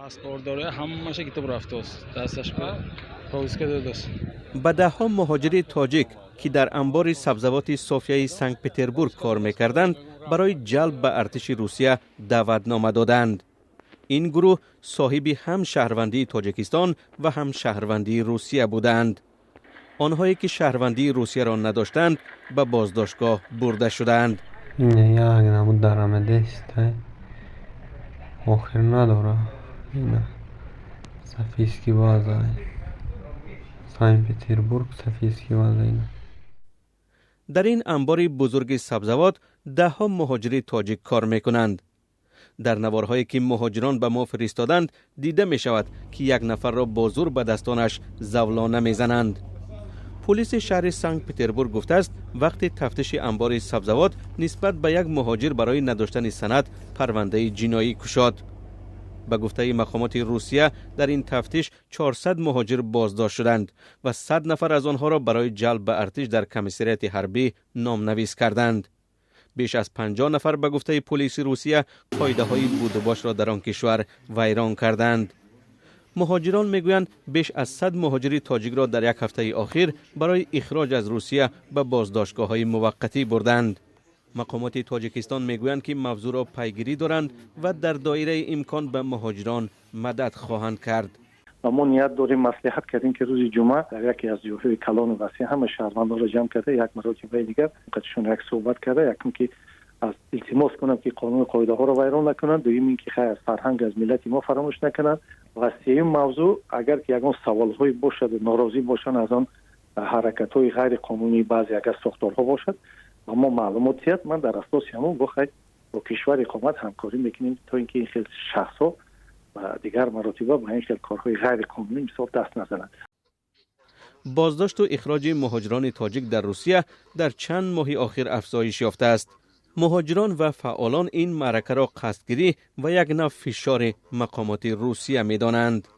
پاسپورت داره همه‌ش کتاب رفته است دستش پوز کرده است. به ده‌ها مهاجر تاجیک که در انبار سبزوات صوفیای سنت پتربورگ کار می‌کردند برای جلب به ارتش روسیه دعوتنامه دادند. این گروه صاحب هم شهروندی تاجیکستان و هم شهروندی روسیه بودند. آنهایی که شهروندی روسیه را نداشتند به بازداشتگاه برده شدند. این یک نمود درآمده است آخر نداره. این سفیسکی بازار سنت پتربورگ سفیسکی بازار. در این انبار بزرگ سبزوات ده‌ها مهاجر تاجیک کار میکنند. در نوارهایی که مهاجران به ما فرستادند دیده می شود که یک نفر را با زور به دستانش زولانه میزنند. پلیس شهر سنت پتربورگ گفته است وقتی تفتیش انبار سبزوات نسبت به یک مهاجر برای نداشتن سند پرونده جنایی گشاد. به گفته مقامات روسیه در این تفتیش 400 مهاجر بازداشت شدند و 100 نفر از آنها را برای جلب به ارتش در کمیسریات حربی نامنویس کردند. بیش از 50 نفر به گفته پلیس روسیه قاعده های بود و باش را در آن کشور ویران کردند. مهاجران میگویند بیش از 100 مهاجر تاجیک را در یک هفته اخیر برای اخراج از روسیه به بازداشتگاه های موقتی بردند. مقامات تاجیکستان میگویند که موضوع را پیگیری دارند و در دایره امکان به مهاجران مدد خواهند کرد. ما نیت داریم مصلحت کردیم که روز جمعه در یکی از جاهای کلان و وسیع همه شهروندان را جمع کرده یک مراجعه دیگر قدشون یک صحبت کرده، یکم که از التماس کنم که قانون و قاعده ها را ویران نکنند، دوم اینکه خیر از فرهنگ از ملت ما فراموش نکنند و سوم موضوع اگر که یگان سوال های باشد و ناراضی باشند از آن حرکت های غیر قانونی بعضی اگر ساختارها باشد اما معلوماتیت من در اساس همون با کشور اقامت همکاری میکنیم تا اینکه این خیلی شخصا و دیگر مراتبه به این خیلی کارهای غیر قانونی مثال دست نزنند. بازداشت و اخراج مهاجران تاجیک در روسیه در چند ماه اخیر افزایش یافته است. مهاجران و فعالان این معرکه را قصدگیری و یک نوع فشار مقامات روسیه می‌دانند.